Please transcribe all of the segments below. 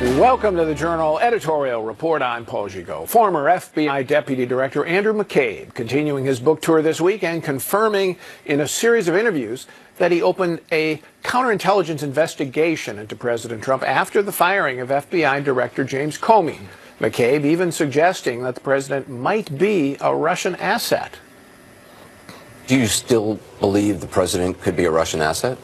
Welcome to the Journal Editorial Report. I'm Paul Gigot. Former FBI Deputy Director Andrew McCabe continuing his book tour this week and confirming in a series of interviews that he opened a counterintelligence investigation into President Trump after the firing of FBI Director James Comey. McCabe even suggesting that the president might be a Russian asset. Do you still believe the president could be a Russian asset?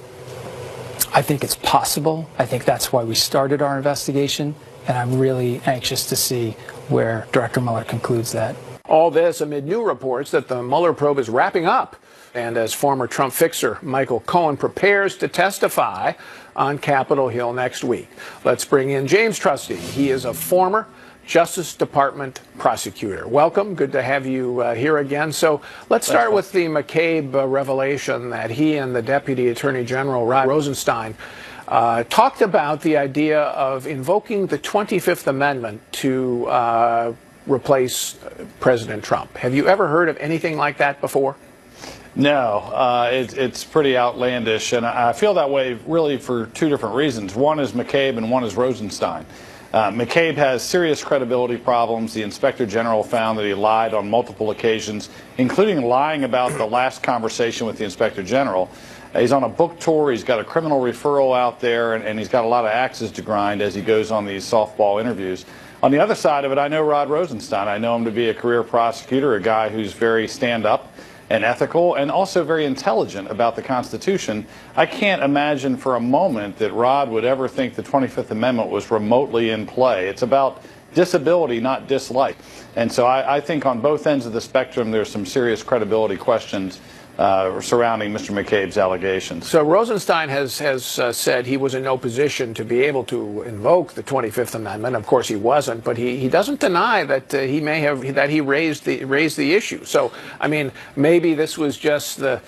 I think it's possible. I think that's why we started our investigation, and I'm really anxious to see where Director Mueller concludes that. All this amid new reports that the Mueller probe is wrapping up, and as former Trump fixer Michael Cohen prepares to testify on Capitol Hill next week. Let's bring in James Trusty. He is a former Justice Department prosecutor. Welcome. Good to have you here again. So let's start with the McCabe revelation that he and the Deputy Attorney General Rod Rosenstein talked about the idea of invoking the 25th Amendment to replace President Trump. Have you ever heard of anything like that before? No, it's pretty outlandish, and I feel that way really for two different reasons. One is McCabe and one is Rosenstein. McCabe has serious credibility problems. The Inspector General found that he lied on multiple occasions, including lying about the last conversation with the Inspector General. He's on a book tour. He's got a criminal referral out there, and he's got a lot of axes to grind as he goes on these softball interviews. On the other side of it, I know Rod Rosenstein. I know him to be a career prosecutor, a guy who's very stand-up and ethical, and also very intelligent about the Constitution. I can't imagine for a moment that Rod would ever think the 25th Amendment was remotely in play. It's about disability, not dislike. And so I think on both ends of the spectrum, there's some serious credibility questions surrounding Mr. McCabe's allegations. So Rosenstein has said he was in no position to be able to invoke the 25th Amendment. Of course, he wasn't, but he doesn't deny that he may have he raised the issue. So I mean, maybe this was just the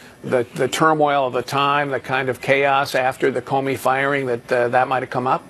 turmoil of the time, the kind of chaos after the Comey firing that might have come up.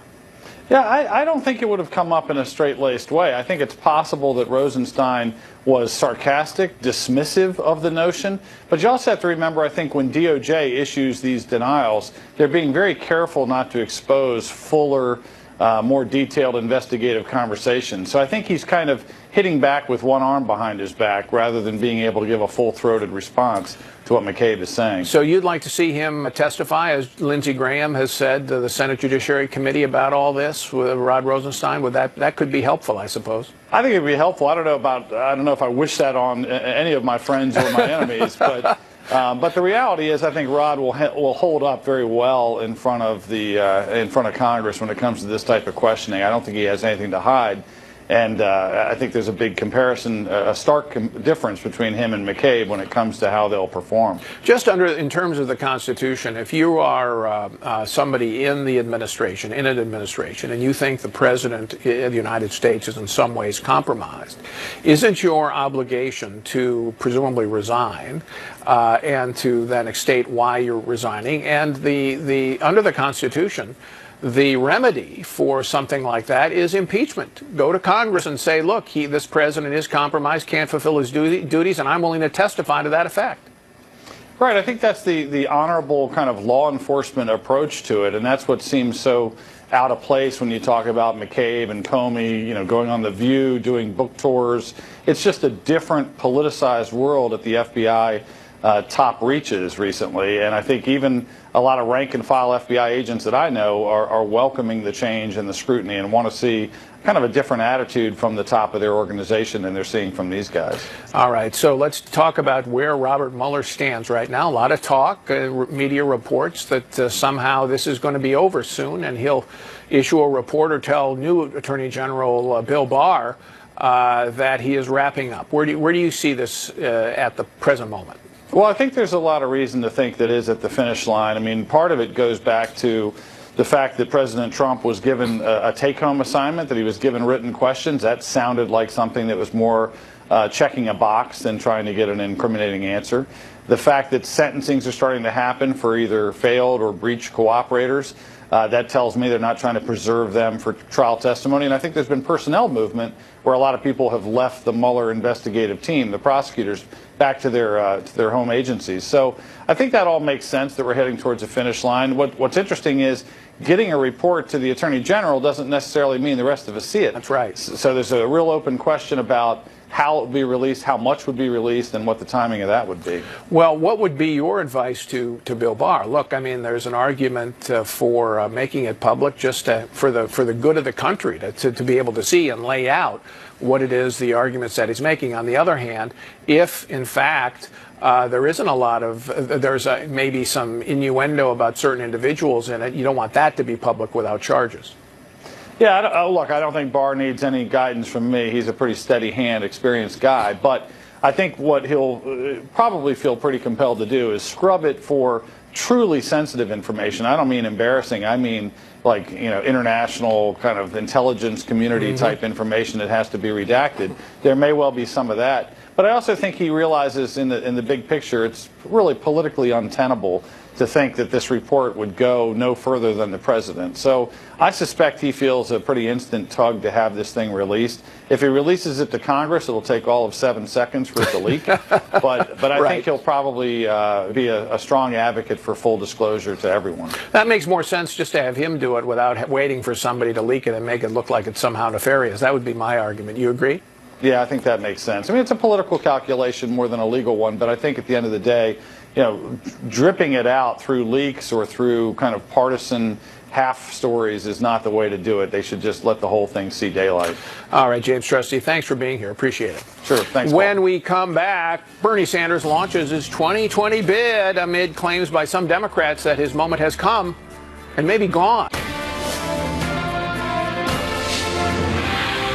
Yeah, I don't think it would have come up in a straight-laced way. I think it's possible that Rosenstein was sarcastic, dismissive of the notion. But you also have to remember, I think, when DOJ issues these denials, they're being very careful not to expose fuller, more detailed investigative conversations. So I think he's kind of hitting back with one arm behind his back rather than being able to give a full-throated response to what McCabe is saying. So you'd like to see him testify, as Lindsey Graham has said to the Senate Judiciary Committee about all this with Rod Rosenstein? Would that could be helpful, I suppose? I think it'd be helpful. I don't know if I wish that on any of my friends or my enemies, but the reality is, I think Rod will hold up very well in front of Congress when it comes to this type of questioning. I don't think he has anything to hide. And I think there's a big comparison, a stark difference between him and McCabe when it comes to how they'll perform. Just in terms of the Constitution, if you are somebody in an administration, and you think the President of the United States is in some ways compromised, isn't your obligation to presumably resign and to then state why you're resigning? And under the Constitution, the remedy for something like that is impeachment. Go to Congress and say, look, this president is compromised, can't fulfill his duties, and I'm willing to testify to that effect. Right. I think that's the honorable kind of law enforcement approach to it, and that's what seems so out of place when you talk about McCabe and Comey, going on The View, doing book tours. It's just a different politicized world at the FBI top reaches recently, and I think even a lot of rank-and-file FBI agents that I know are welcoming the change and the scrutiny and want to see kind of a different attitude from the top of their organization than they're seeing from these guys. All right, so let's talk about where Robert Mueller stands right now. A lot of talk, media reports that somehow this is going to be over soon, and he'll issue a report or tell new Attorney General Bill Barr that he is wrapping up. Where do you see this at the present moment? Well, I think there's a lot of reason to think that is at the finish line. I mean, part of it goes back to the fact that President Trump was given a take-home assignment, that he was given written questions. That sounded like something that was more checking a box than trying to get an incriminating answer. The fact that sentencings are starting to happen for either failed or breached cooperators, that tells me they're not trying to preserve them for trial testimony. And I think there's been personnel movement where a lot of people have left the Mueller investigative team, the prosecutors, back to their home agencies. So I think that all makes sense that we're heading towards a finish line. What's interesting is getting a report to the Attorney General doesn't necessarily mean the rest of us see it. That's right. So there's a real open question about how it would be released, how much would be released, and what the timing of that would be. Well, what would be your advice to Bill Barr? Look, I mean, there's an argument for making it public just for the good of the country, to be able to see and lay out what it is, the arguments that he's making. On the other hand, if, in fact, there isn't a lot of, there's maybe some innuendo about certain individuals in it, you don't want that to be public without charges. Yeah, look, I don't think Barr needs any guidance from me. He's a pretty steady hand, experienced guy. But I think what he'll probably feel pretty compelled to do is scrub it for truly sensitive information. I don't mean embarrassing. I mean, like, international kind of intelligence community type information that has to be redacted. There may well be some of that. But I also think he realizes in the big picture it's really politically untenable to think that this report would go no further than the president. So I suspect he feels a pretty instant tug to have this thing released. If he releases it to Congress, it'll take all of 7 seconds for it to leak. But I think he'll probably be a strong advocate for full disclosure to everyone. That makes more sense, just to have him do it without waiting for somebody to leak it and make it look like it's somehow nefarious. That would be my argument. You agree? Yeah, I think that makes sense. I mean, it's a political calculation more than a legal one, but I think at the end of the day, dripping it out through leaks or through kind of partisan half stories is not the way to do it. They should just let the whole thing see daylight. All right, James Trustee, thanks for being here. Appreciate it. Sure, thanks. When we come back, Bernie Sanders launches his 2020 bid amid claims by some Democrats that his moment has come and maybe gone.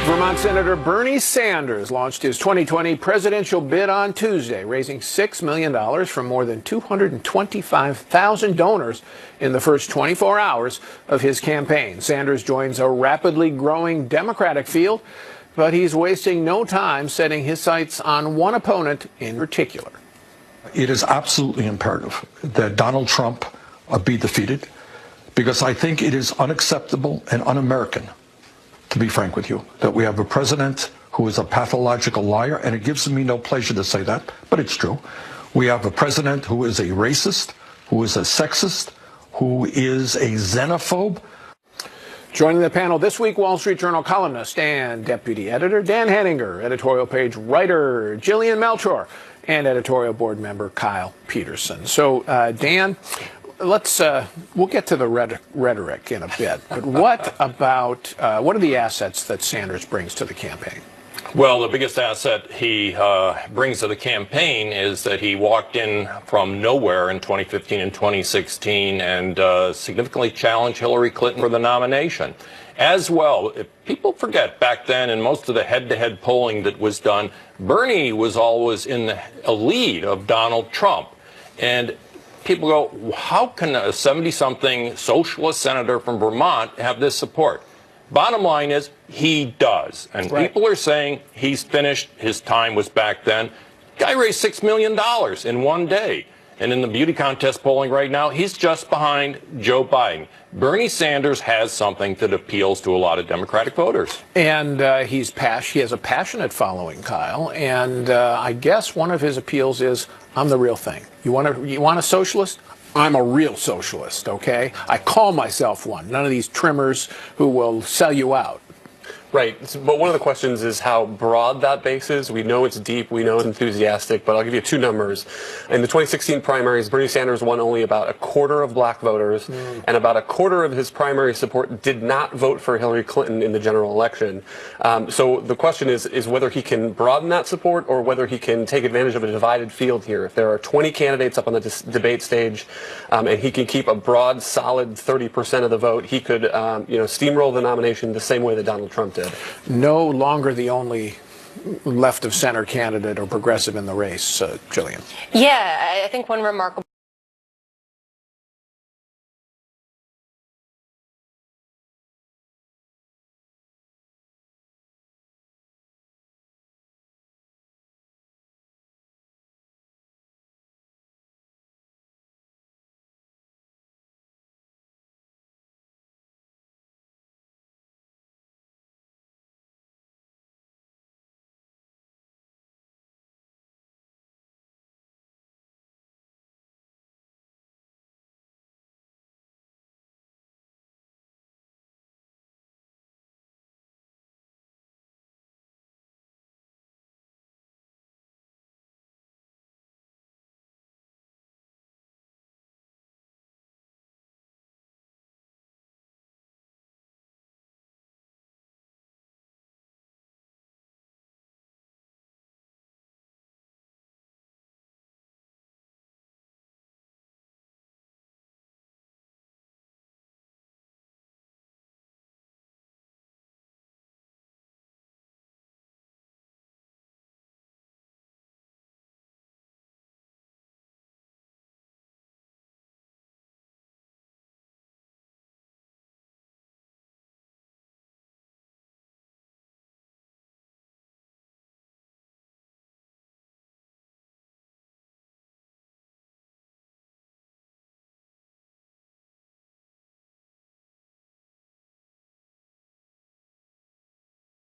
Vermont Senator Bernie Sanders launched his 2020 presidential bid on Tuesday, raising $6 million from more than 225,000 donors in the first 24 hours of his campaign. Sanders joins a rapidly growing Democratic field, but he's wasting no time setting his sights on one opponent in particular. It is absolutely imperative that Donald Trump be defeated, because I think it is unacceptable and un-American, to be frank with you, that we have a president who is a pathological liar, and it gives me no pleasure to say that, but it's true. We have a president who is a racist, who is a sexist, who is a xenophobe. Joining the panel this week, Wall Street Journal columnist and deputy editor Dan Henninger, editorial page writer Jillian Melchior, and editorial board member Kyle Peterson. So, Dan, we'll get to the rhetoric in a bit, but what are the assets that Sanders brings to the campaign? Well, the biggest asset he brings to the campaign is that he walked in from nowhere in 2015 and 2016 and significantly challenged Hillary Clinton for the nomination. As well, if people forget, back then in most of the head-to-head polling that was done, Bernie was always in a lead of Donald Trump. And people go, how can a 70-something socialist senator from Vermont have this support? Bottom line is, he does. And people are saying he's finished. His time was back then. Guy raised $6 million in one day. And in the beauty contest polling right now, he's just behind Joe Biden. Bernie Sanders has something that appeals to a lot of Democratic voters. And he has a passionate following, Kyle. And I guess one of his appeals is, I'm the real thing. You want a socialist? I'm a real socialist, okay? I call myself one. None of these trimmers who will sell you out. Right, but one of the questions is how broad that base is. We know it's deep, we know it's enthusiastic, but I'll give you two numbers. In the 2016 primaries, Bernie Sanders won only about a quarter of black voters, and about a quarter of his primary support did not vote for Hillary Clinton in the general election. So the question is whether he can broaden that support or whether he can take advantage of a divided field here. If there are 20 candidates up on the debate stage, and he can keep a broad, solid 30% of the vote, he could steamroll the nomination the same way that Donald Trump did. No longer the only left of center candidate or progressive in the race, Jillian. Yeah, I think one remarkable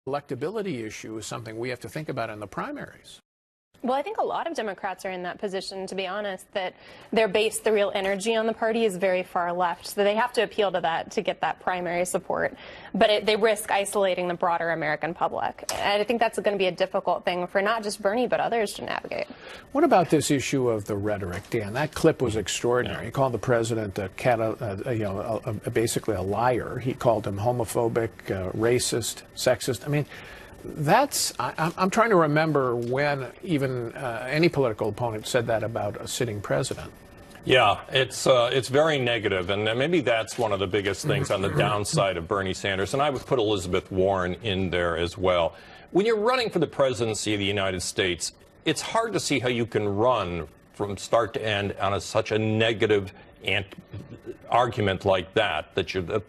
Electability issue is something we have to think about in the primaries. Well, I think a lot of Democrats are in that position, to be honest, that their base, the real energy on the party is very far left. So they have to appeal to that to get that primary support. But they risk isolating the broader American public. And I think that's going to be a difficult thing for not just Bernie, but others to navigate. What about this issue of the rhetoric, Dan? That clip was extraordinary. He called the president basically a liar. He called him homophobic, racist, sexist. I mean, I'm trying to remember when even any political opponent said that about a sitting president. Yeah, it's very negative, and maybe that's one of the biggest things on the downside of Bernie Sanders. And I would put Elizabeth Warren in there as well. When you're running for the presidency of the United States, it's hard to see how you can run from start to end on such a negative argument like that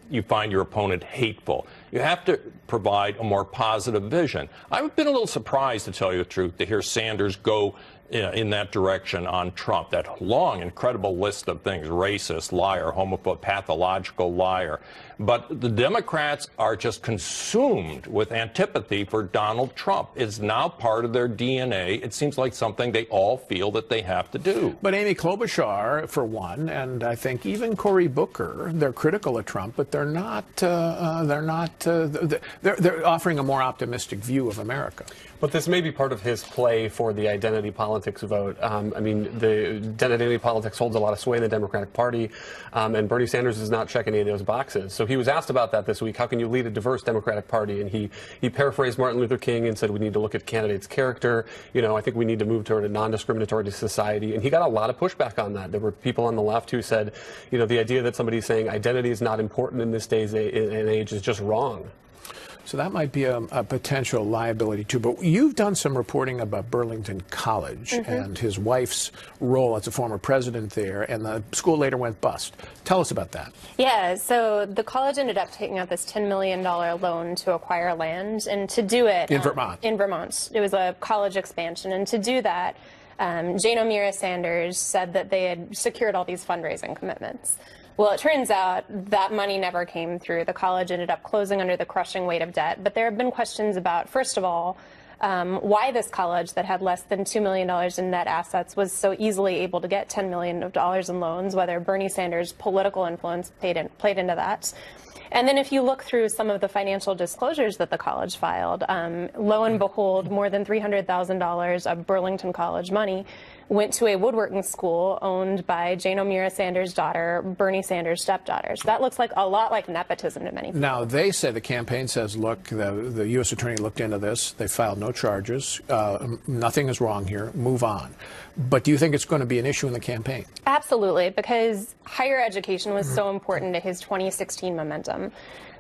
you find your opponent hateful. You have to provide a more positive vision. I've been a little surprised, to tell you the truth, to hear Sanders go in that direction on Trump, that long, incredible list of things: racist, liar, homophobe, pathological liar. But the Democrats are just consumed with antipathy for Donald Trump. It's now part of their DNA. It seems like something they all feel that they have to do. But Amy Klobuchar, for one, and I think even Cory Booker, they're critical of Trump, but they're offering a more optimistic view of America. But this may be part of his play for the identity politics vote. I mean, the identity politics holds a lot of sway in the Democratic Party, and Bernie Sanders is not checking any of those boxes. So he was asked about that this week. How can you lead a diverse Democratic Party? And he paraphrased Martin Luther King and said we need to look at candidates' character. You know, I think we need to move toward a non-discriminatory society. And he got a lot of pushback on that. There were people on the left who said, you know, the idea that somebody's saying identity is not important in this day's and age is just wrong. So that might be a potential liability, too. But you've done some reporting about Burlington College and his wife's role as a former president there, and the school later went bust. Tell us about that. Yeah, so the college ended up taking out this $10 million loan to acquire land, and to do it... In Vermont. In Vermont. It was a college expansion, and to do that, Jane O'Meara Sanders said that they had secured all these fundraising commitments. Well, it turns out that money never came through. The college ended up closing under the crushing weight of debt. But there have been questions about, first of all, why this college that had less than $2 million in net assets was so easily able to get $10 million in loans, whether Bernie Sanders' political influence played into that. And then if you look through some of the financial disclosures that the college filed, lo and behold, more than $300,000 of Burlington College money went to a woodworking school owned by Jane O'Meara Sanders' daughter, Bernie Sanders' stepdaughter. So that looks like a lot like nepotism to many people. Now, they say, the campaign says, look, the U.S. attorney looked into this. They filed no charges. Nothing is wrong here. Move on. But do you think it's going to be an issue in the campaign? Absolutely, because higher education was so important to his 2016 momentum.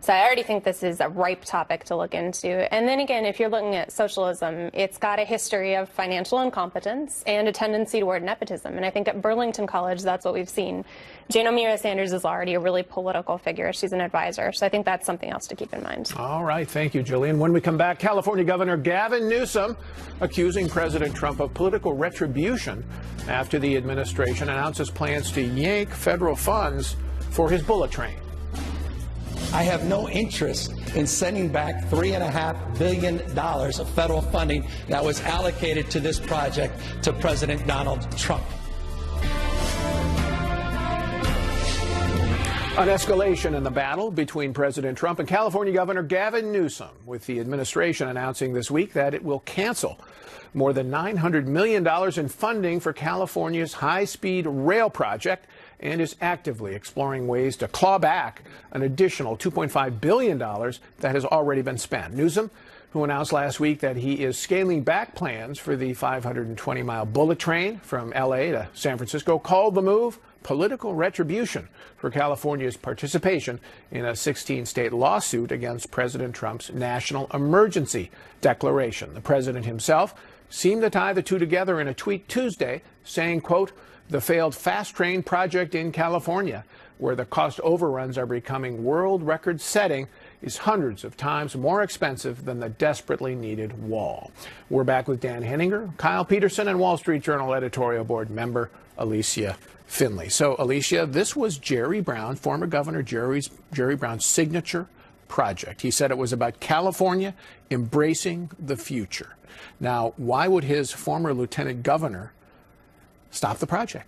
So I already think this is a ripe topic to look into. And then again, if you're looking at socialism, it's got a history of financial incompetence and a tendency toward nepotism. And I think at Burlington College, that's what we've seen. Jane O'Meara Sanders is already a really political figure. She's an advisor. So I think that's something else to keep in mind. All right. Thank you, Jillian. When we come back, California Governor Gavin Newsom accusing President Trump of political retribution after the administration announces plans to yank federal funds for his bullet train. I have no interest in sending back $3.5 billion of federal funding that was allocated to this project to President Donald Trump. An escalation in the battle between President Trump and California Governor Gavin Newsom, with the administration announcing this week that it will cancel more than $900 million in funding for California's high-speed rail project and is actively exploring ways to claw back an additional $2.5 billion that has already been spent. Newsom, who announced last week that he is scaling back plans for the 520-mile bullet train from L.A. to San Francisco, called the move political retribution for California's participation in a 16-state lawsuit against President Trump's national emergency declaration. The president himself seemed to tie the two together in a tweet Tuesday, saying, quote, "The failed fast train project in California, where the cost overruns are becoming world record setting, is hundreds of times more expensive than the desperately needed wall." We're back with Dan Henninger, Kyle Peterson, and Wall Street Journal editorial board member Alicia Finley. So, Alicia, this was Jerry Brown, former Governor Jerry Brown's signature project. He said it was about California embracing the future. Now, why would his former lieutenant governor stop the project?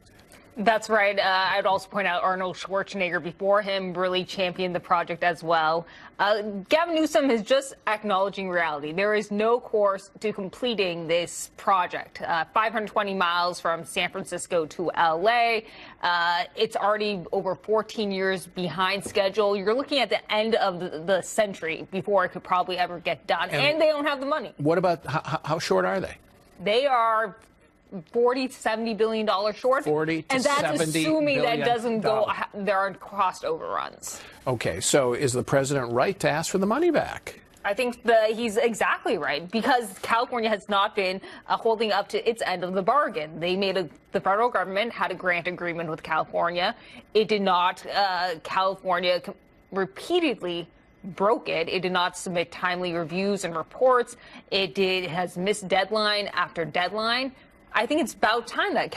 That's right. I'd also point out Arnold Schwarzenegger before him really championed the project as well. Gavin Newsom is just acknowledging reality. There is no course to completing this project. 520 miles from San Francisco to L.A. It's already over 14 years behind schedule. You're looking at the end of the century before it could probably ever get done. And they don't have the money. What about how short are they? They are $40 to $70 billion short. 40 to and that's 70 assuming that doesn't go, dollars. there aren't cost overruns. Okay, so is the president right to ask for the money back? I think he's exactly right, because California has not been holding up to its end of the bargain. The federal government had a grant agreement with California. It did not. California repeatedly broke it. It did not submit timely reviews and reports. It has missed deadline after deadline. I think it's about time that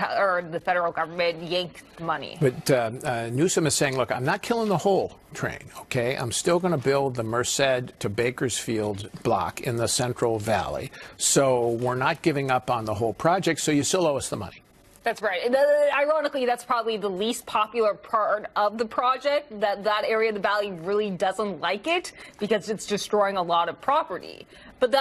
the federal government yanked money. But Newsom is saying, look, I'm not killing the whole train, okay? I'm still going to build the Merced to Bakersfield block in the Central Valley. So we're not giving up on the whole project, so you still owe us the money. That's right. Ironically, that's probably the least popular part of the project. That area of the valley really doesn't like it because it's destroying a lot of property. But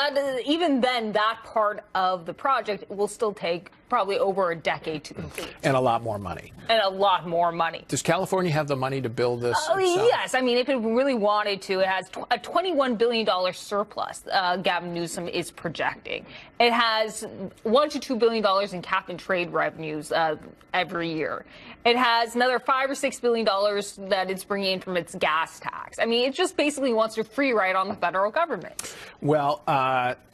even then, that part of the project will still take probably over a decade to complete. And a lot more money. And a lot more money. Does California have the money to build this? Yes. I mean, if it really wanted to, it has a $21 billion surplus, Gavin Newsom is projecting. It has $1 to $2 billion in cap and trade revenues every year. It has another $5 or $6 billion that it's bringing in from its gas tax. I mean, it just basically wants a free ride on the federal government. Well,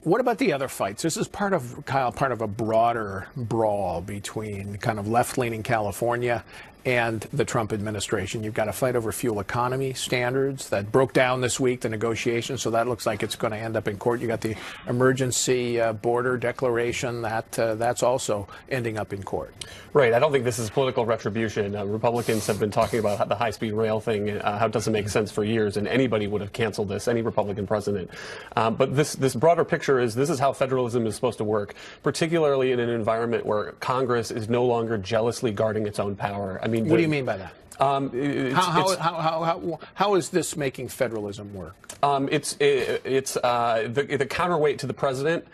what about the other fights? This is part of a broader brawl between kind of left-leaning California and the Trump administration. You've got a fight over fuel economy standards that broke down this week, the negotiations, so that looks like it's going to end up in court. You got the emergency border declaration that's also ending up in court. Right. I don't think this is political retribution. Republicans have been talking about the high-speed rail thing, how it doesn't make sense for years, and anybody would have canceled this, any Republican president. But this broader picture this is how federalism is supposed to work, particularly in an environment where Congress is no longer jealously guarding its own power. I mean, what do you mean by that? How is this making federalism work? The counterweight to the president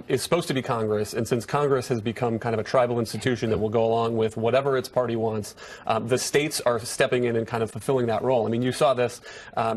is supposed to be Congress, and since Congress has become kind of a tribal institution that will go along with whatever its party wants, the states are stepping in and kind of fulfilling that role. I mean, you saw this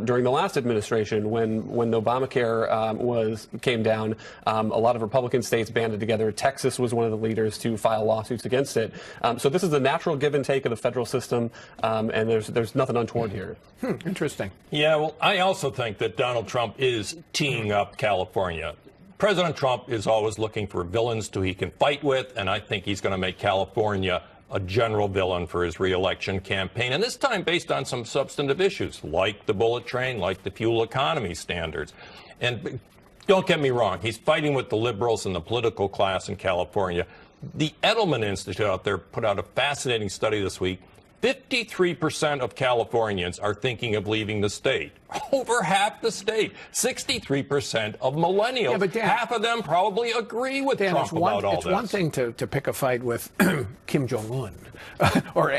during the last administration when Obamacare came down. A lot of Republican states banded together. Texas was one of the leaders to file lawsuits against it. So this is the natural give and take of the federal system. And there's nothing untoward here. Interesting. Yeah, well, I also think that Donald Trump is teeing up California. President Trump is always looking for villains he can fight with, and I think he's going to make California a general villain for his reelection campaign, and this time based on some substantive issues, like the bullet train, like the fuel economy standards. And don't get me wrong, he's fighting with the liberals and the political class in California. The Edelman Institute out there put out a fascinating study this week. 53% of Californians are thinking of leaving the state. Over half the state. 63% of millennials. Yeah, but Dan, half of them probably agree with Trump about all this. It's one thing to pick a fight with Kim Jong-un or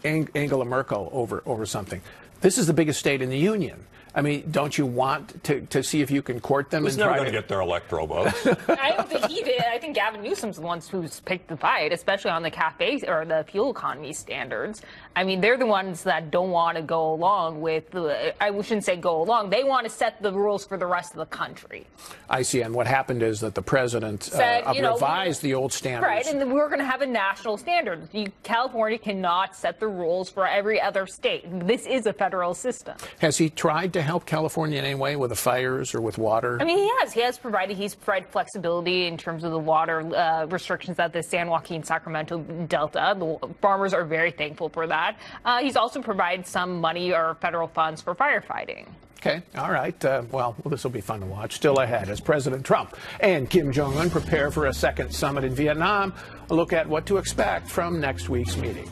Angela Merkel over something. This is the biggest state in the union. I mean, don't you want to see if you can court them? He's never going to get their electoral votes. I don't think he did. I think Gavin Newsom's the ones who's picked the fight, especially on the CAFE or the fuel economy standards. I mean, they're the ones that don't want to go along with I shouldn't say go along. They want to set the rules for the rest of the country. I see. And what happened is that the president said, revised the old standards. Right. And we're going to have a national standard. California cannot set the rules for every other state. This is a federal system. Has he tried to help California in any way with the fires or with water? I mean, he's provided flexibility in terms of the water restrictions at the San Joaquin Sacramento Delta. The farmers are very thankful for that. He's also provided some money or federal funds for firefighting. Okay. All right. Well, this will be fun to watch. Still ahead, as President Trump and Kim Jong-un prepare for a second summit in Vietnam, a look at what to expect from next week's meeting.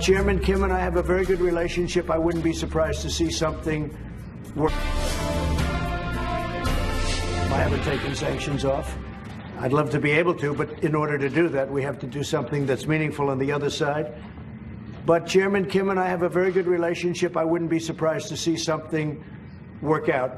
Chairman Kim and I have a very good relationship. I wouldn't be surprised to see something I haven't taken sanctions off. I'd love to be able to, but in order to do that, we have to do something that's meaningful on the other side. But Chairman Kim and I have a very good relationship. I wouldn't be surprised to see something work out.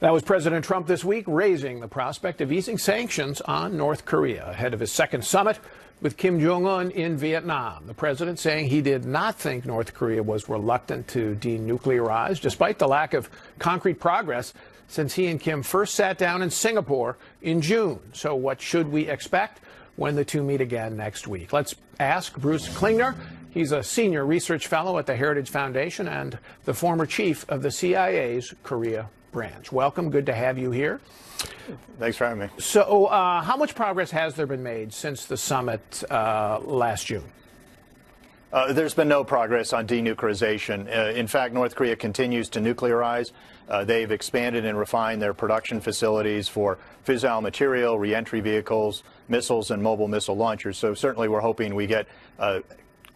That was President Trump this week raising the prospect of easing sanctions on North Korea ahead of his second summit with Kim Jong-un in Vietnam. The president saying he did not think North Korea was reluctant to denuclearize, despite the lack of concrete progress since he and Kim first sat down in Singapore in June. So what should we expect when the two meet again next week? Let's ask Bruce Klingner. He's a senior research fellow at the Heritage Foundation and the former chief of the CIA's Korea branch. Welcome. Good to have you here. Thanks for having me. So how much progress has there been made since the summit last June? There's been no progress on denuclearization. In fact, North Korea continues to nuclearize. They've expanded and refined their production facilities for fissile material, reentry vehicles, missiles, and mobile missile launchers. So certainly we're hoping we get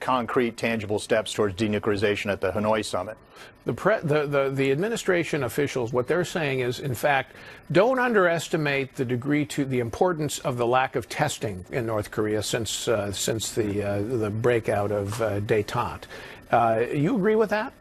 concrete, tangible steps towards denuclearization at the Hanoi summit. The administration officials, what they're saying is, in fact, don't underestimate the degree to the importance of the lack of testing in North Korea since the breakout of détente. You agree with that?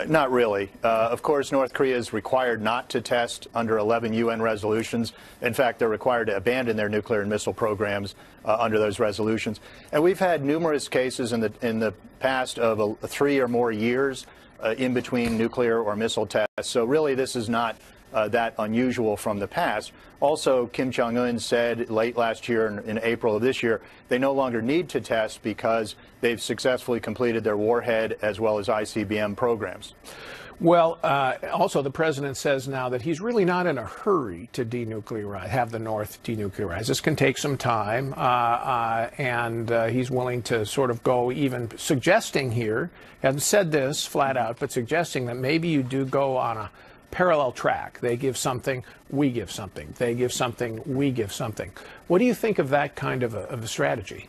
Not really. Of course, North Korea is required not to test under 11 UN resolutions. In fact, they're required to abandon their nuclear and missile programs under those resolutions. And we've had numerous cases in the past of 3 or more years in between nuclear or missile tests. So really, this is not that unusual from the past. Also, Kim Jong-un said late last year, in April of this year, they no longer need to test because they've successfully completed their warhead as well as ICBM programs. Well, also the president says now that he's really not in a hurry to have the North denuclearize. This can take some time, and he's willing to sort of go, even suggesting here, hasn't said this flat out, but suggesting that maybe you do go on a parallel track. They give something, we give something. They give something, we give something. What do you think of that kind of a strategy?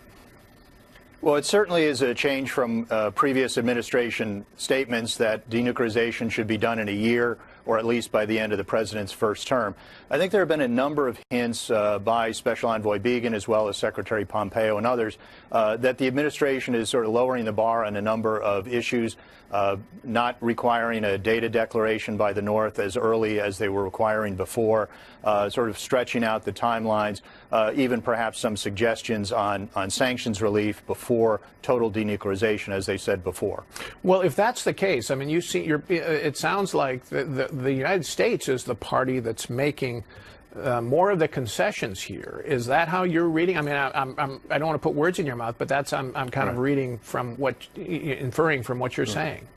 Well, it certainly is a change from previous administration statements that denuclearization should be done in a year, or at least by the end of the president's first term. I think there have been a number of hints by Special Envoy Began as well as Secretary Pompeo and others that the administration is sort of lowering the bar on a number of issues, not requiring a data declaration by the North as early as they were requiring before, sort of stretching out the timelines, even perhaps some suggestions on sanctions relief before total denuclearization, as they said before. Well, if that's the case, I mean, you see, it sounds like the United States is the party that's making more of the concessions here. Is that how you're reading? I mean, I don't want to put words in your mouth, but that's I'm kind of reading from inferring from what you're saying.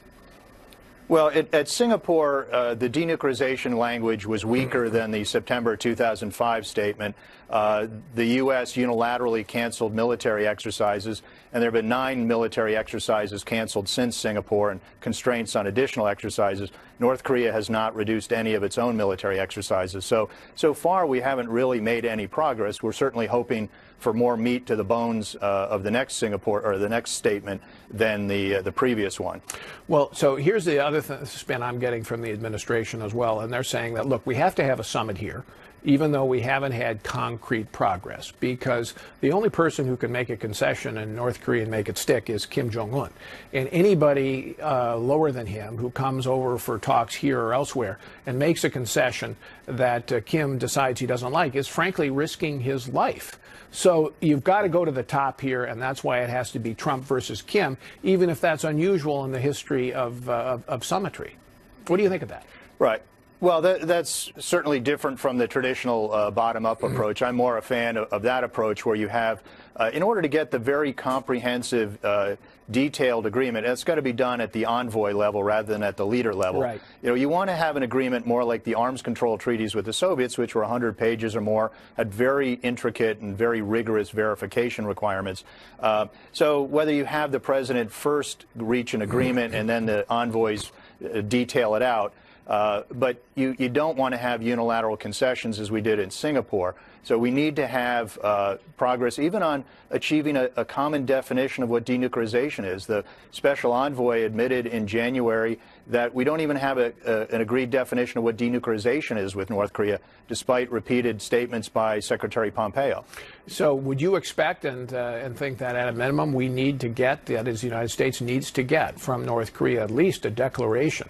Well, at Singapore, the denuclearization language was weaker than the September 2005 statement. The U.S. unilaterally canceled military exercises, and there have been 9 military exercises canceled since Singapore and constraints on additional exercises. North Korea has not reduced any of its own military exercises. So far, we haven't really made any progress. We're certainly hoping for more meat to the bones of the next Singapore or the next statement than the previous one. Well, so here's the other spin I'm getting from the administration as well, and they're saying that, look, we have to have a summit here, even though we haven't had concrete progress, because the only person who can make a concession in North Korea and make it stick is Kim Jong-un. And anybody lower than him who comes over for talks here or elsewhere and makes a concession that Kim decides he doesn't like is frankly risking his life. So you've got to go to the top here, and that's why it has to be Trump versus Kim, even if that's unusual in the history of summitry. What do you think of that? Right. Well, that's certainly different from the traditional bottom-up approach. I'm more a fan of that approach where you have, in order to get the very comprehensive, detailed agreement, it's got to be done at the envoy level rather than at the leader level. Right. You know, you want to have an agreement more like the arms control treaties with the Soviets, which were 100 pages or more, had very intricate and very rigorous verification requirements. So whether you have the president first reach an agreement and then the envoys detail it out, But you don't want to have unilateral concessions as we did in Singapore. So we need to have progress even on achieving a common definition of what denuclearization is. The special envoy admitted in January that we don't even have an agreed definition of what denuclearization is with North Korea, despite repeated statements by Secretary Pompeo. So would you expect and think that at a minimum we need to get, that is, the United States needs to get from North Korea at least a declaration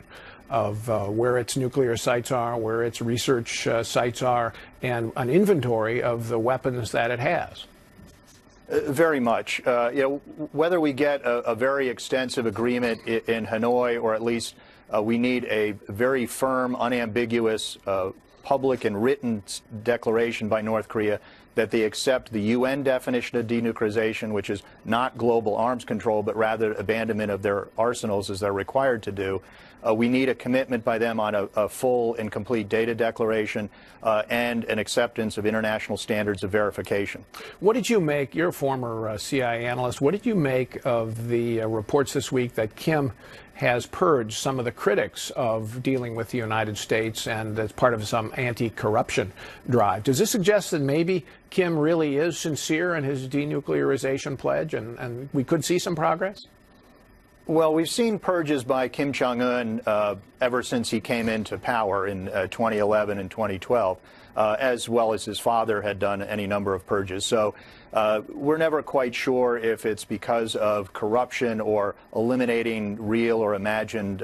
of where its nuclear sites are, where its research sites are, and an inventory of the weapons that it has? Very much. Whether we get a very extensive agreement in Hanoi, or at least we need a very firm, unambiguous, public and written declaration by North Korea that they accept the UN definition of denuclearization, which is not global arms control, but rather abandonment of their arsenals as they're required to do. We need a commitment by them on a full and complete data declaration and an acceptance of international standards of verification. What did you make, you're a former CIA analyst, what did you make of the reports this week that Kim has purged some of the critics of dealing with the United States and as part of some anti-corruption drive? Does this suggest that maybe Kim really is sincere in his denuclearization pledge and we could see some progress? Well, we've seen purges by Kim Jong-un ever since he came into power in 2011 and 2012, as well as his father had done any number of purges. So we're never quite sure if it's because of corruption or eliminating real or imagined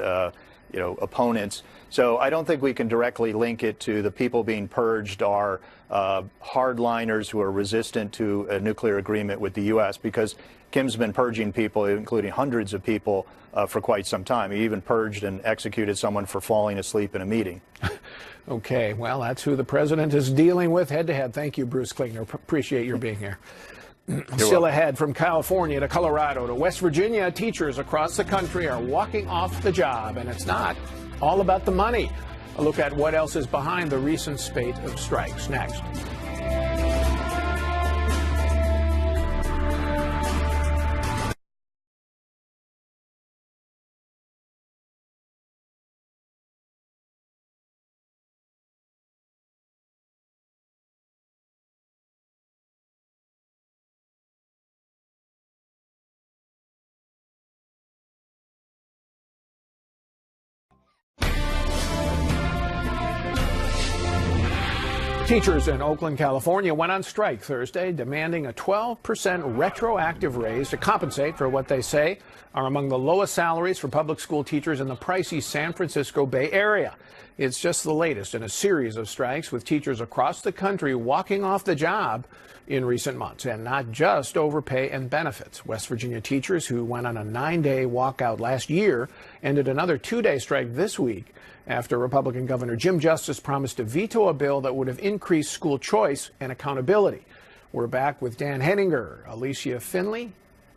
opponents. So I don't think we can directly link it to the people being purged are hardliners who are resistant to a nuclear agreement with the U.S., because Kim's been purging people, including hundreds of people, for quite some time. He even purged and executed someone for falling asleep in a meeting. Okay, well, that's who the president is dealing with head-to-head. Thank you, Bruce Klingner. Appreciate your being here. Still ahead, from California to Colorado to West Virginia, teachers across the country are walking off the job, and it's not all about the money. A look at what else is behind the recent spate of strikes next. Teachers in Oakland, California went on strike Thursday, demanding a 12% retroactive raise to compensate for what they say are among the lowest salaries for public school teachers in the pricey San Francisco Bay Area. It's just the latest in a series of strikes, with teachers across the country walking off the job in recent months, and not just over pay and benefits. West Virginia teachers who went on a 9-day walkout last year ended another 2-day strike this week after Republican Governor Jim Justice promised to veto a bill that would have increased school choice and accountability. We're back with Dan Henninger, Alicia Finley,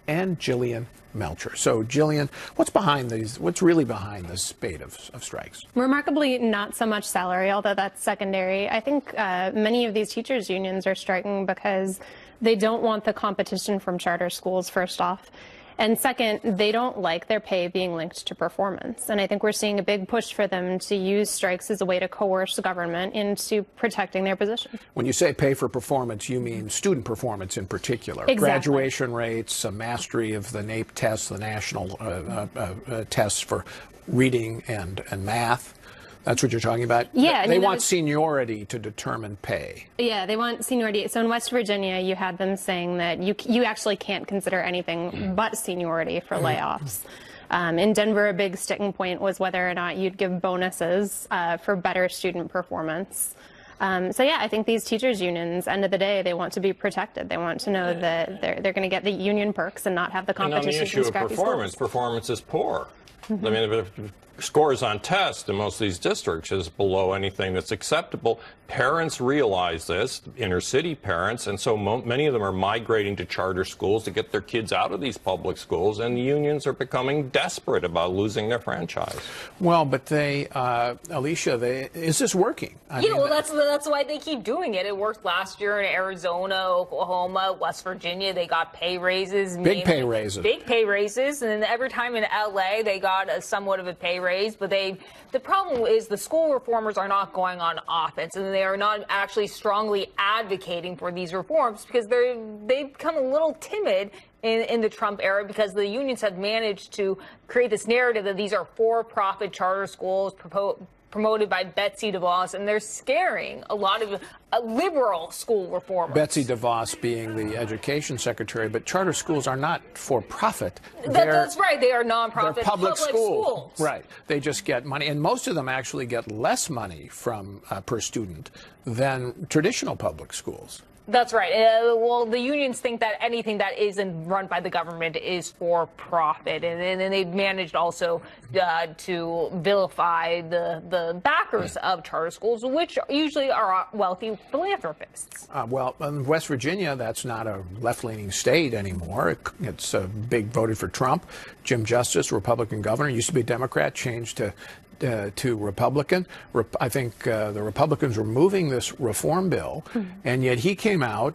and Jillian Melcher. So, Jillian, what's really behind this spate of strikes? Remarkably, not so much salary, although that's secondary. I think many of these teachers' unions are striking because they don't want the competition from charter schools, first off. And second, they don't like their pay being linked to performance. And I think we're seeing a big push for them to use strikes as a way to coerce the government into protecting their position. When you say pay for performance, you mean student performance in particular. Exactly. Graduation rates, mastery of the NAEP tests, the national tests for reading and math. That's what you're talking about? Yeah. They want seniority to determine pay. Yeah, they want seniority. So in West Virginia, you had them saying that you actually can't consider anything but seniority for layoffs. In Denver, a big sticking point was whether or not you'd give bonuses for better student performance. So yeah, I think these teachers' unions, end of the day, they want to be protected. They want to know that they're going to get the union perks and not have the competition. And on the issue of performance, performance is poor. I mean, the scores on tests in most of these districts is below anything that's acceptable. Parents realize this, inner city parents, and so many of them are migrating to charter schools to get their kids out of these public schools, and the unions are becoming desperate about losing their franchise. Well, but Alicia, is this working? Well, that's why they keep doing it. It worked last year in Arizona, Oklahoma, West Virginia. They got pay raises. Big pay raises. Big pay raises. And then every time in L.A., they got somewhat of a pay raise praise, but the problem is the school reformers are not going on offense, and they are not actually strongly advocating for these reforms because they've become a little timid in the Trump era because the unions have managed to create this narrative that these are for-profit charter schools promoted by Betsy DeVos, and they're scaring a lot of liberal school reformers. Betsy DeVos being the education secretary, but charter schools are not for profit. That's right. They are nonprofit they're public schools. Right. They just get money, and most of them actually get less money from per student than traditional public schools. That's right. Well, the unions think that anything that isn't run by the government is for profit, and they've managed also to vilify the backers of charter schools, which usually are wealthy philanthropists. Well, in West Virginia, that's not a left-leaning state anymore. It's voted for Trump. Jim Justice, Republican governor, used to be a Democrat, changed to Republican. I think the Republicans were moving this reform bill, and yet he came out,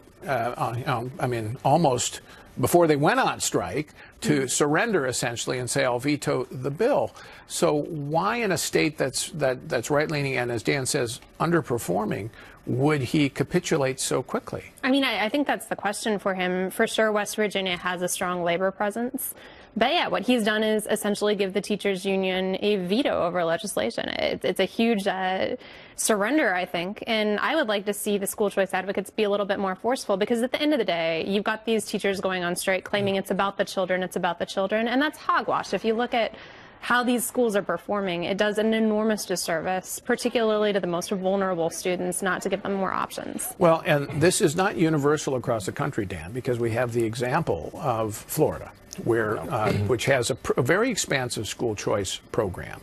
almost before they went on strike, to surrender essentially and say, I'll veto the bill. So why in a state that's right-leaning and, as Dan says, underperforming, would he capitulate so quickly? I mean, I think that's the question for him. For sure, West Virginia has a strong labor presence. But yeah, what he's done is essentially give the teachers union a veto over legislation. It's a huge surrender, I think. And I would like to see the school choice advocates be a little bit more forceful, because at the end of the day, you've got these teachers going on strike claiming it's about the children, and that's hogwash. If you look at how these schools are performing, it does an enormous disservice, particularly to the most vulnerable students, not to give them more options. Well, and this is not universal across the country, Dan, because we have the example of Florida, where which has a very expansive school choice program,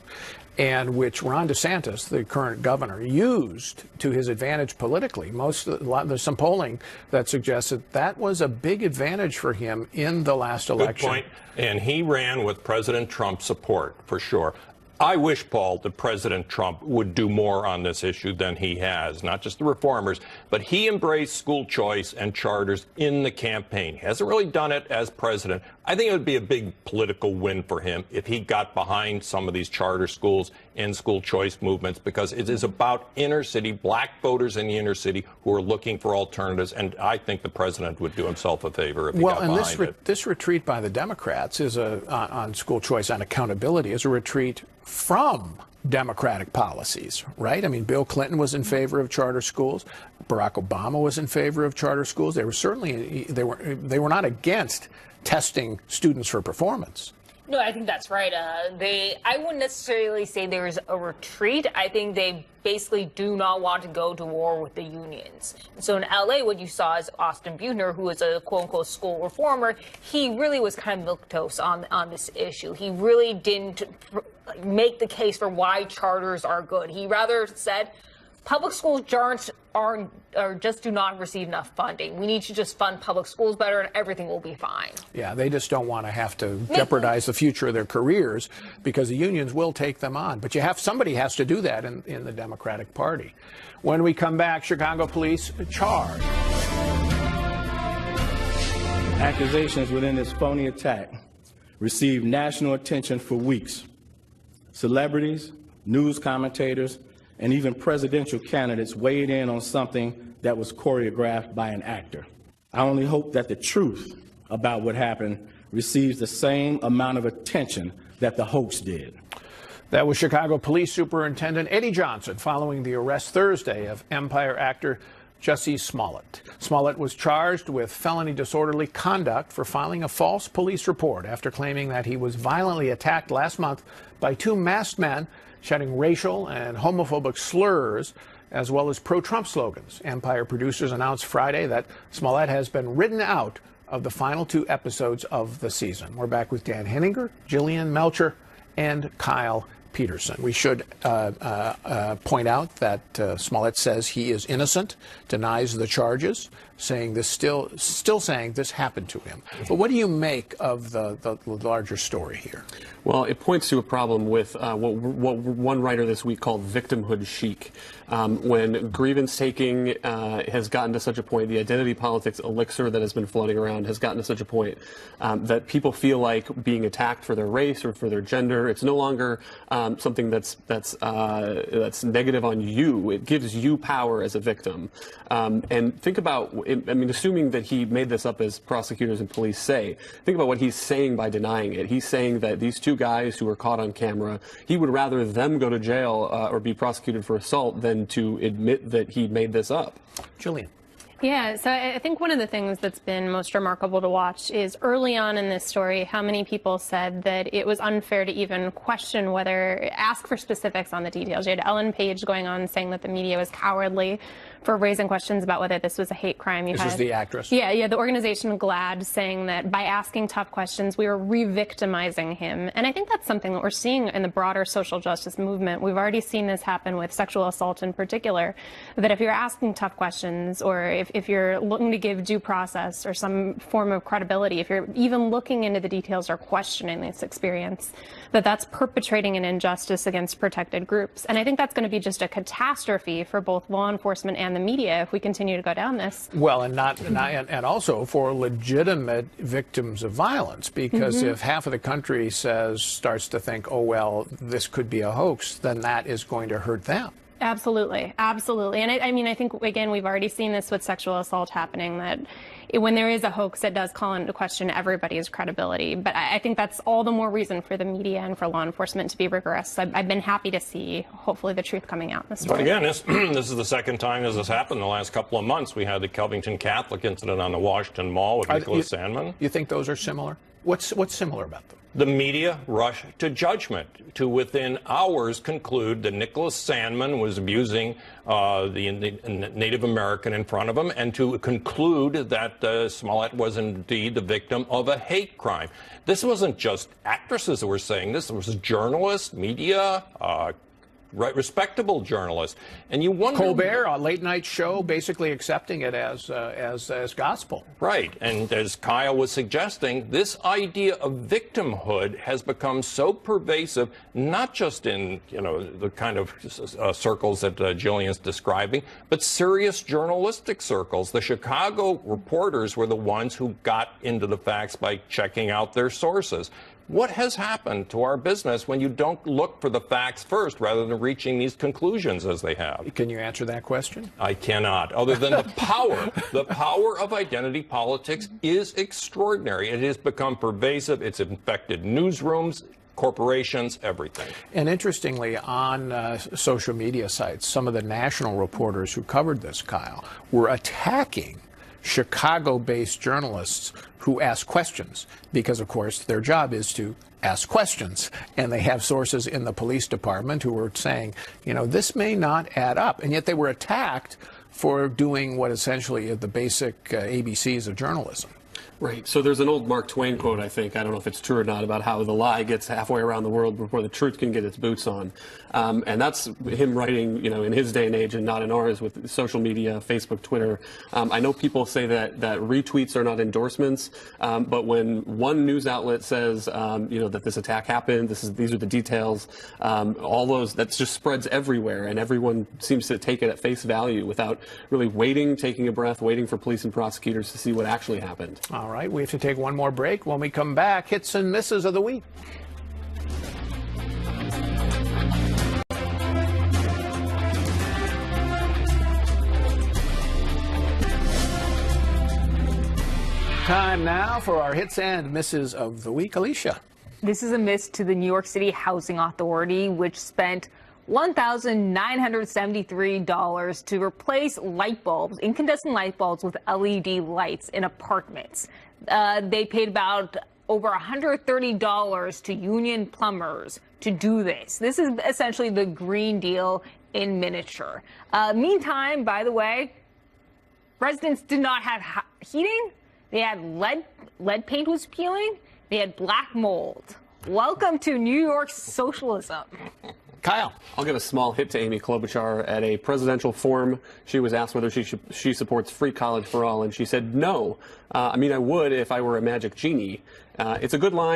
and which Ron DeSantis, the current governor, used to his advantage politically. There's some polling that suggests that was a big advantage for him in the last election. Good point. And he ran with President Trump's support, for sure. I wish, Paul, that President Trump would do more on this issue than he has, not just the reformers, but he embraced school choice and charters in the campaign. He hasn't really done it as president. I think it would be a big political win for him if he got behind some of these charter schools and school choice movements, because it is about inner city, black voters in the inner city who are looking for alternatives, and I think the president would do himself a favor if he got behind it. This retreat by the Democrats is on school choice and accountability is a retreat from Democratic policies, right? I mean, Bill Clinton was in favor of charter schools. Barack Obama was in favor of charter schools. They were certainly they were not against testing students for performance. No, I think that's right. I wouldn't necessarily say there's a retreat. I think they basically do not want to go to war with the unions. So in LA, what you saw is Austin Buechner, who is a quote-unquote school reformer. He really was kind of milquetoast on this issue. He really didn't make the case for why charters are good. He rather said public schools just do not receive enough funding. We need to just fund public schools better and everything will be fine. Yeah, they just don't want to have to jeopardize the future of their careers, because the unions will take them on. But somebody has to do that in the Democratic Party. When we come back, Chicago police charge. Accusations within this phony attack received national attention for weeks. Celebrities, news commentators, and even presidential candidates weighed in on something that was choreographed by an actor. I only hope that the truth about what happened receives the same amount of attention that the hoax did. That was Chicago Police Superintendent Eddie Johnson following the arrest Thursday of Empire actor Jussie Smollett. Smollett was charged with felony disorderly conduct for filing a false police report after claiming that he was violently attacked last month by two masked men shouting racial and homophobic slurs, as well as pro-Trump slogans. Empire producers announced Friday that Smollett has been written out of the final 2 episodes of the season. We're back with Dan Henninger, Jillian Melcher, and Kyle Peterson. We should point out that Smollett says he is innocent, denies the charges, saying this still saying this happened to him. But what do you make of the larger story here? Well, it points to a problem with what one writer this week called victimhood chic. When grievance taking has gotten to such a point, the identity politics elixir that has been floating around has gotten to such a point that people feel like being attacked for their race or for their gender. It's no longer something that's negative on you. It gives you power as a victim. And think about, I mean, assuming that he made this up as prosecutors and police say, think about what he's saying by denying it. He's saying that these two guys who were caught on camera, he would rather them go to jail or be prosecuted for assault than to admit that he made this up. Julian. Yeah, so I think one of the things that's been most remarkable to watch is early on in this story, how many people said that it was unfair to even question ask for specifics on the details. You had Ellen Page going on saying that the media was cowardly for raising questions about whether this was a hate crime. This is the actress. Yeah, the organization GLAAD saying that by asking tough questions, we were re-victimizing him. And I think that's something that we're seeing in the broader social justice movement. We've already seen this happen with sexual assault in particular, that if you're asking tough questions or if you're looking to give due process or some form of credibility, if you're even looking into the details or questioning this experience, that's perpetrating an injustice against protected groups. And I think that's going to be just a catastrophe for both law enforcement and the media if we continue to go down this. Well, and also for legitimate victims of violence, because if half of the country starts to think, oh, well, this could be a hoax, then that is going to hurt them. Absolutely. Absolutely. And I mean, I think, again, we've already seen this with sexual assault happening, that when there is a hoax, it does call into question everybody's credibility. But I think that's all the more reason for the media and for law enforcement to be rigorous. I've been happy to see, hopefully, the truth coming out in this story. But again, this is the second time this has happened in the last couple of months. We had the Covington Catholic incident on the Washington Mall with Nicholas Sandmann. You think those are similar? What's similar about them? The media rushed to judgment to within hours conclude that Nicholas Sandmann was abusing the Native American in front of him, and to conclude that Smollett was indeed the victim of a hate crime. This wasn't just actresses that were saying this. It was journalists, media, respectable journalists. And you wonder... Colbert, a late-night show, basically accepting it as gospel. Right. And as Kyle was suggesting, this idea of victimhood has become so pervasive, not just in, the kind of circles that Jillian's describing, but serious journalistic circles. The Chicago reporters were the ones who got into the facts by checking out their sources. What has happened to our business when you don't look for the facts first rather than reaching these conclusions as they have? Can you answer that question? I cannot, other than the power. The power of identity politics is extraordinary. It has become pervasive. It's infected newsrooms, corporations, everything. And interestingly, on social media sites, some of the national reporters who covered this, Kyle, were attacking Chicago-based journalists who ask questions, because, of course, their job is to ask questions. And they have sources in the police department who were saying, this may not add up. And yet they were attacked for doing what essentially are the basic ABCs of journalism. Right. So there's an old Mark Twain quote, I think, I don't know if it's true or not, about how the lie gets halfway around the world before the truth can get its boots on. And that's him writing, in his day and age and not in ours with social media, Facebook, Twitter. I know people say that retweets are not endorsements, but when one news outlet says, that this attack happened, these are the details, all those, that just spreads everywhere, and everyone seems to take it at face value without really waiting, taking a breath, waiting for police and prosecutors to see what actually happened. All right, we have to take one more break. When we come back, hits and misses of the week. Time now for our hits and misses of the week. Alicia. This is a miss to the New York City Housing Authority, which spent $1,973 to replace light bulbs, incandescent light bulbs, with LED lights in apartments. They paid about over $130 to union plumbers to do this. This is essentially the Green Deal in miniature. Meantime, by the way, residents did not have heating. They had lead paint was peeling. They had black mold. Welcome to New York's socialism. Kyle. I'll give a small hit to Amy Klobuchar. At a presidential forum, she was asked whether she supports free college for all, and she said no. I would if I were a magic genie. It's a good line.